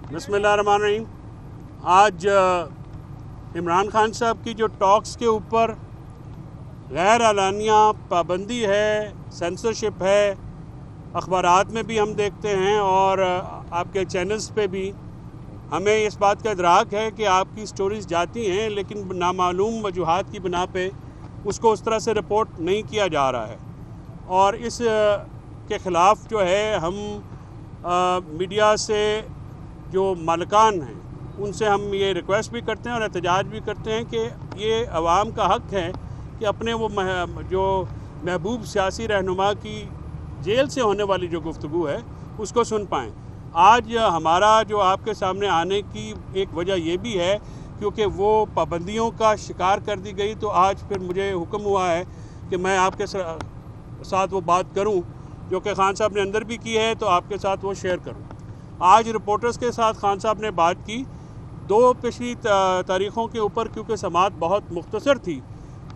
बिस्मिल्लाहिर्रहमानिर्रहीम। आज इमरान खान साहब की जो टॉक्स के ऊपर गैर एलानिया पाबंदी है, सेंसरशिप है, अखबारात में भी हम देखते हैं और आपके चैनल्स पे भी हमें इस बात का इदराक है कि आपकी स्टोरीज़ जाती हैं, लेकिन नामालूम वजूहात की बिना पे उसको उस तरह से रिपोर्ट नहीं किया जा रहा है। और इस के ख़िलाफ़ जो है हम मीडिया से जो मालिकान हैं उनसे हम ये रिक्वेस्ट भी करते हैं और एहतजाज भी करते हैं कि ये अवाम का हक़ है कि अपने वो जो महबूब सियासी रहनुमा की जेल से होने वाली जो गुफ्तगू है उसको सुन पाएँ। आज हमारा जो आपके सामने आने की एक वजह ये भी है क्योंकि वो पाबंदियों का शिकार कर दी गई, तो आज फिर मुझे हुक्म हुआ है कि मैं आपके साथ वो बात करूं जो कि खान साहब ने अंदर भी की है, तो आपके साथ वो शेयर करूं। आज रिपोर्टर्स के साथ खान साहब ने बात की 2 पिछली तारीख़ों के ऊपर, क्योंकि समाअत बहुत मुख्तसर थी,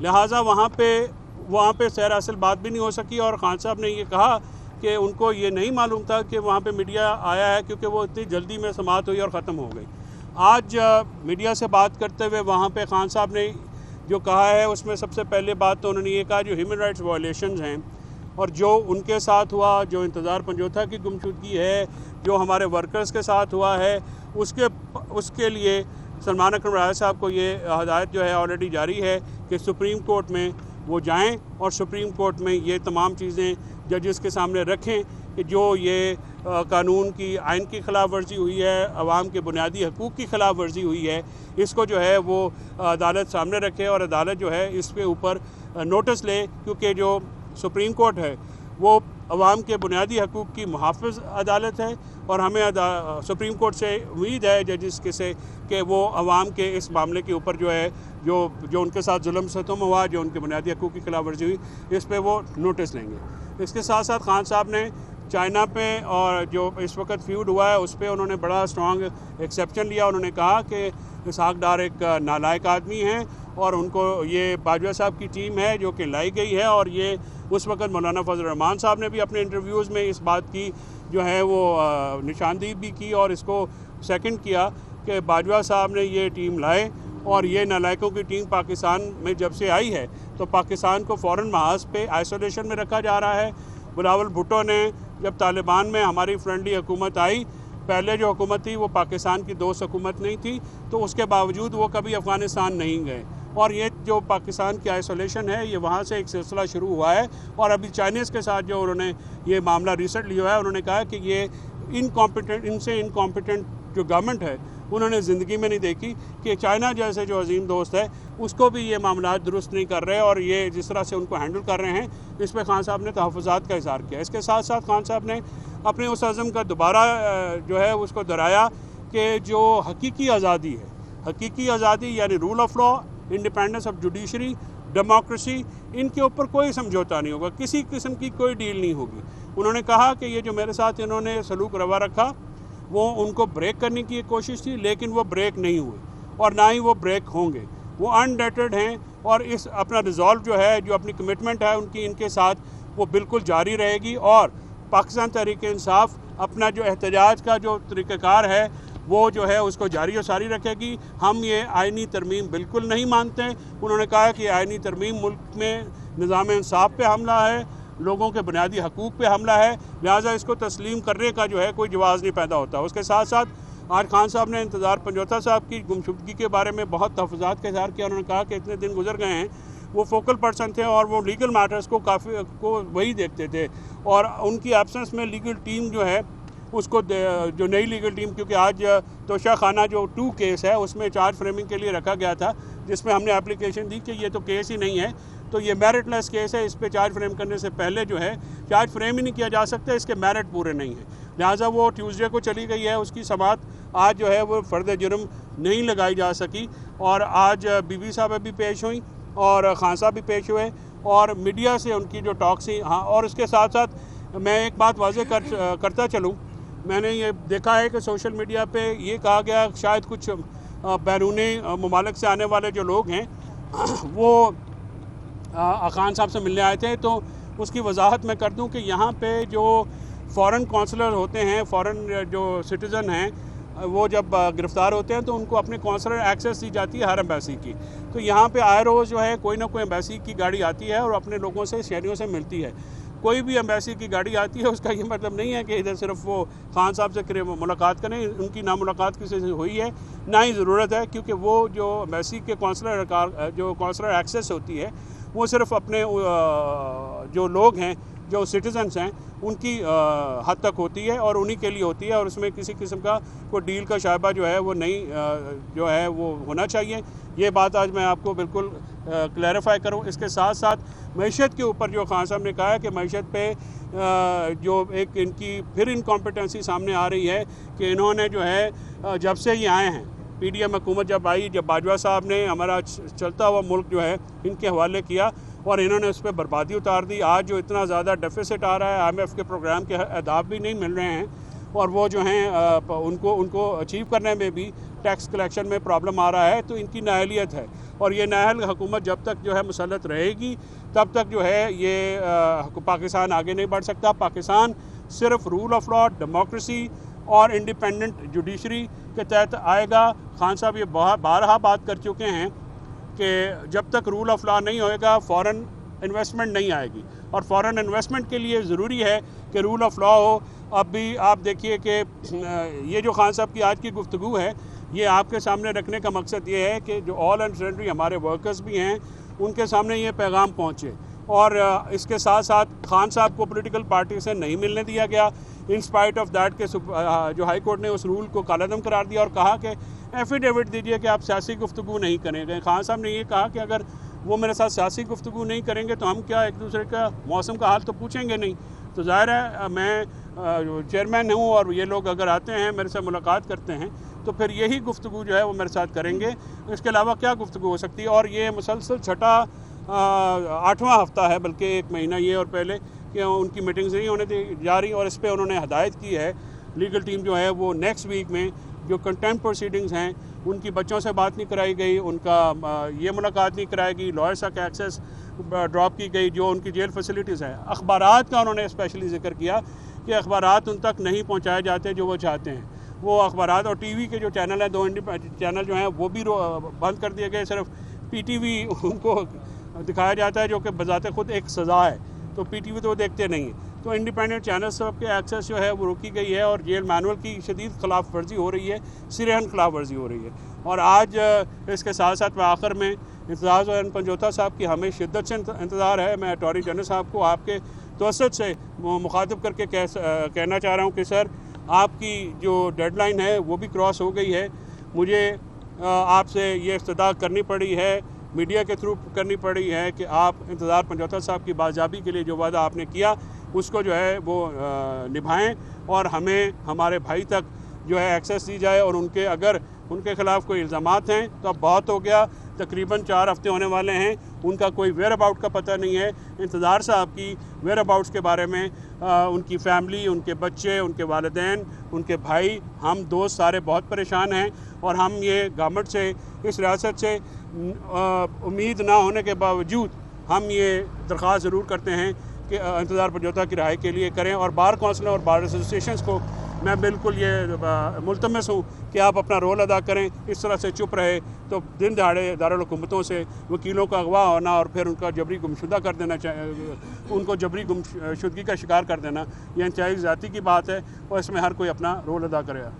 लिहाजा वहाँ पे सैर असल बात भी नहीं हो सकी। और खान साहब ने ये कहा कि उनको ये नहीं मालूम था कि वहाँ पे मीडिया आया है, क्योंकि वो इतनी जल्दी में समाअत हुई और ख़त्म हो गई। आज मीडिया से बात करते हुए वहाँ पे खान साहब ने जो कहा है उसमें सबसे पहले बात तो उन्होंने ये कहा जो ह्यूमन राइट्स वायलेशंस हैं और जो उनके साथ हुआ, जो इंतज़ार पंजोथा की गुमशुदगी है, जो हमारे वर्कर्स के साथ हुआ है, उसके लिए सलमान अकरम राजा साहब को ये हदायत जो है ऑलरेडी जारी है कि सुप्रीम कोर्ट में वो जाएं और सुप्रीम कोर्ट में ये तमाम चीज़ें जजेस के सामने रखें कि जो ये कानून की, आइन की ख़िलाफ़ वर्जी हुई है, अवाम के बुनियादी हकूक़ की ख़िलाफ़ वर्जी हुई है, इसको जो है वो अदालत सामने रखे और अदालत जो है इस पे ऊपर नोटिस ले, क्योंकि जो सुप्रीम कोर्ट है वो अवाम के बुनियादी हकूक़ की मुहाफ़िज़ अदालत है और हमें सुप्रीम कोर्ट से उम्मीद है जजिस के से कि वो अवाम के इस मामले के ऊपर जो है जो उनके साथ जुल्म सितम हुआ, जो उनके बुनियादी हकूक़ की खिलाफ वर्जी हुई, इस पर वो नोटिस लेंगे। इसके साथ साथ खान साहब ने चाइना पे और जो इस वक्त फ्यूड हुआ है उस पर उन्होंने बड़ा स्ट्रॉन्ग एक्सेप्शन लिया। उन्होंने कहा कि इसहाक डार एक नालायक आदमी हैं और उनको ये बाजवा साहब की टीम है जो कि लाई गई है। और ये उस वक्त मौलाना फजल रहमान साहब ने भी अपने इंटरव्यूज़ में इस बात की जो है वो निशानदेही भी की और इसको सेकंड किया कि बाजवा साहब ने ये टीम लाए और ये नालायकों की टीम पाकिस्तान में जब से आई है तो पाकिस्तान को फ़ौरन महाज पे आइसोलेशन में रखा जा रहा है। बिलावल भुट्टो ने जब तालिबान में हमारी फ्रेंडली हुकूमत आई, पहले जो हुकूमत थी वो पाकिस्तान की दोस्त हुकूमत नहीं थी, तो उसके बावजूद वो कभी अफ़गानिस्तान नहीं गए और ये जो पाकिस्तान की आइसोलेशन है ये वहाँ से एक सिलसिला शुरू हुआ है। और अभी चाइनीज़ के साथ जो उन्होंने ये मामला रिसेंटली हुआ है, उन्होंने कहा कि ये इनसे इनकॉम्पिटेंट जो गवर्नमेंट है उन्होंने ज़िंदगी में नहीं देखी कि चाइना जैसे जो अजीम दोस्त है उसको भी ये मामला दुरुस्त नहीं कर रहे और ये जिस तरह से उनको हैंडल कर रहे हैं, इस पर खान साहब ने तहफ़्फ़ुज़ात का इज़हार किया। इसके साथ साथ खान साहब ने अपने उस अज़म का दोबारा जो है उसको दोहराया कि जो हकीकी आज़ादी है, हकीकी आज़ादी यानी rule of law, independence of judiciary, democracy, इनके ऊपर कोई समझौता नहीं होगा, किसी किस्म की कोई डील नहीं होगी। उन्होंने कहा कि ये जो मेरे साथ इन्होंने सलूक रवा रखा वो उनको ब्रेक करने की कोशिश थी, लेकिन वो ब्रेक नहीं हुए और ना ही वो ब्रेक होंगे। वो अनडेटेड हैं और इस अपना रिजॉल्व जो है, जो अपनी कमिटमेंट है उनकी इनके साथ, वो बिल्कुल जारी रहेगी। और पाकिस्तान तहरीक इंसाफ अपना जो एहतजाज का जो तरीक़ाकार है वो जो है उसको जारी और सारी रखेगी। हम ये आइनी तरमीम बिल्कुल नहीं मानते। उन्होंने कहा कि आइनी तरमीम मुल्क में निज़ाम इंसाफ पे हमला है, लोगों के बुनियादी हकूक़ पे हमला है, लिहाजा इसको तस्लीम करने का जो है कोई जवाज़ नहीं पैदा होता। उसके साथ साथ आज खान साहब ने इंतज़ार पंजोथा साहब की गुमशुदगी के बारे में बहुत तहफ़्फ़ुज़ात का इज़हार किया। उन्होंने कहा कि इतने दिन गुजर गए हैं, वो फोकल पर्सन थे और वो लीगल मैटर्स को वही देखते थे और उनकी एब्सेंस में लीगल टीम जो है उसको जो नई लीगल टीम, क्योंकि आज तोशा खाना जो 2 केस है उसमें चार्ज फ्रेमिंग के लिए रखा गया था, जिसमें हमने एप्लीकेशन दी कि ये तो केस ही नहीं है, तो ये मेरिटलेस केस है, इस पे चार्ज फ्रेम करने से पहले जो है चार्ज फ्रेम ही नहीं किया जा सकता, इसके मेरिट पूरे नहीं हैं। लिहाजा वो ट्यूसडे को चली गई है, उसकी समाअत आज जो है वो फ़र्द जुर्म नहीं लगाई जा सकी। और आज बीबी साहब भी पेश हुई और खान साहब भी पेश हुए और मीडिया से उनकी जो टॉक्स थी। हाँ, और इसके साथ साथ मैं एक बात वाज़ेह करता चलूँ, मैंने ये देखा है कि सोशल मीडिया पे ये कहा गया शायद कुछ बैरूनी ममालिक से आने वाले जो लोग हैं वो खान साहब से मिलने आए थे, तो उसकी वजाहत मैं कर दूं कि यहाँ पे जो फ़ॉरेन कौंसलर होते हैं, फ़ॉरेन जो सिटीज़न हैं, वो जब गिरफ्तार होते हैं तो उनको अपने कौंसलर एक्सेस दी जाती है हर एम्बेसी की। तो यहाँ पे आए रोज़ जो है कोई ना कोई एम्बेसी की गाड़ी आती है और अपने लोगों से, शहरियों से मिलती है। कोई भी एम्बेसी की गाड़ी आती है उसका ये मतलब नहीं है कि इधर सिर्फ वो खान साहब से मुलाकात करें। उनकी ना मुलाकात किसी से हुई है, ना ही ज़रूरत है, क्योंकि वो जो एम्बेसी के कौंसलर एक्सेस होती है वो सिर्फ अपने जो लोग हैं, जो सिटीजन्स हैं, उनकी हद तक होती है और उन्हीं के लिए होती है, और उसमें किसी किस्म का कोई डील का शायबा जो है वो नहीं जो है वो होना चाहिए। ये बात आज मैं आपको बिल्कुल क्लैरिफाई करूं। इसके साथ साथ मईशत के ऊपर जो खान साहब ने कहा है कि मईशत पे जो एक इनकी फिर इनकॉम्पिटेंसी सामने आ रही है कि इन्होंने जो है जब से ये आए हैं, PDM हुकूमत जब आई, जब बाजवा साहब ने हमारा चलता हुआ मुल्क जो है इनके हवाले किया और इन्होंने उस पर बर्बादी उतार दी। आज जो इतना ज़्यादा डेफिसिट आ रहा है, IMF के प्रोग्राम के अहदाफ भी नहीं मिल रहे हैं और वो जो हैं उनको अचीव करने में भी टैक्स कलेक्शन में प्रॉब्लम आ रहा है। तो इनकी नाअहलियत है और ये नाअहल हुकूमत जब तक जो है मुसल्लत रहेगी तब तक जो है ये पाकिस्तान आगे नहीं बढ़ सकता। पाकिस्तान सिर्फ रूल ऑफ लॉ, डेमोक्रेसी और इंडिपेंडेंट जुडिशरी के तहत आएगा। खान साहब ये बारहा बात कर चुके हैं कि जब तक रूल ऑफ लॉ नहीं होएगा फॉरेन इन्वेस्टमेंट नहीं आएगी, और फॉरेन इन्वेस्टमेंट के लिए ज़रूरी है कि रूल ऑफ लॉ हो। अब भी आप देखिए कि ये जो खान साहब की आज की गुफ्तगू है, ये आपके सामने रखने का मकसद ये है कि जो ऑल एंड सरेंडरी हमारे वर्कर्स भी हैं उनके सामने ये पैगाम पहुँचे। और इसके साथ साथ खान साहब को पॉलिटिकल पार्टी से नहीं मिलने दिया गया, इन स्पाइट ऑफ दैट के जो हाई कोर्ट ने उस रूल को कालादम करार दिया और कहा कि एफिडेविट दीजिए कि आप सियासी गुफ्तगू नहीं करेंगे। खान साहब ने ये कहा कि अगर वो मेरे साथ सियासी गुफ्तगू नहीं करेंगे तो हम क्या एक दूसरे का मौसम का हाल तो पूछेंगे नहीं। तो ज़ाहिर है मैं चेयरमैन हूँ और ये लोग अगर आते हैं मेरे से मुलाकात करते हैं तो फिर यही गुफ्तगू जो है वो मेरे साथ करेंगे। इसके अलावा क्या गुफ्तगू हो सकती है। और ये मुसलसल छठा 8वां हफ्ता है, बल्कि 1 महीना ये और पहले कि उनकी मीटिंग्स नहीं होने दी जा रही, और इस पर उन्होंने हदायत की है लीगल टीम जो है वो नेक्स्ट वीक में जो कंटेम्प्ट प्रोसीडिंग्स हैं उनकी बच्चों से बात नहीं कराई गई, उनका ये मुलाकात नहीं कराएगी, लॉयर्स का एक्सेस ड्रॉप की गई, जो उनकी जेल फैसिलिटीज़ हैं। अखबारात का उन्होंने स्पेशली जिक्र किया कि अखबारात उन तक नहीं पहुँचाए जाते जो वो चाहते हैं। वो अखबारात और TV के जो चैनल हैं, 2 चैनल जो हैं वो भी बंद कर दिए गए। सिर्फ PTV उनको दिखाया जाता है जो कि बजाते खुद एक सज़ा है, तो PTV तो वो देखते नहीं हैं। तो इंडिपेंडेंट चैनल सब के एक्सेस जो है वो रोकी गई है और जेल मैनुअल की शदीद खिलाफ वर्जी हो रही है, सिरहन खिलाफ वर्जी हो रही है। और आज इसके साथ साथ मैं आखिर में इंतज़ार और पंजोता साहब की हमें शिद्दत से इंतज़ार है। मैं अटॉर्नी जनरल साहब को आपके तवसत से मुखातिब करके कहना चाह रहा हूँ कि सर, आपकी जो डेडलाइन है वो भी क्रॉस हो गई है। मुझे आपसे ये इस्तदा करनी पड़ी है, मीडिया के थ्रू करनी पड़ी है कि आप इंतज़ार पंजोता साहब की बाज़ाबी के लिए जो वादा आपने किया उसको जो है वो निभाएं और हमें हमारे भाई तक जो है एक्सेस दी जाए। और अगर उनके ख़िलाफ़ कोई इल्ज़ामात हैं तो अब बहुत हो गया, तकरीबन 4 हफ्ते होने वाले हैं, उनका कोई वेयर अबाउट का पता नहीं है। इंतज़ार साहब की वेयर अबाउट्स के बारे में उनकी फ़ैमिली, उनके बच्चे, उनके वालिदैन, उनके भाई, हम दोस्त सारे बहुत परेशान हैं। और हम ये गवर्नमेंट से, इस रियासत से उम्मीद ना होने के बावजूद हम ये दरख्वास्त ज़रूर करते हैं कि इंतज़ार पंजोता की रहाई के लिए करें। और बार काउंसिल और बार एसोसिएशंस को मैं बिल्कुल ये मुल्तमस हूँ कि आप अपना रोल अदा करें। इस तरह से चुप रहे तो दिन दहाड़े दारुल हुकूमतों से वकीलों का अगवा होना और फिर उनका जबरी गुमशुदा कर देना, उनको जबरी गुमशुदगी का शिकार कर देना, यह इंतहाई ज़्यादती की बात है और इसमें हर कोई अपना रोल अदा करेगा।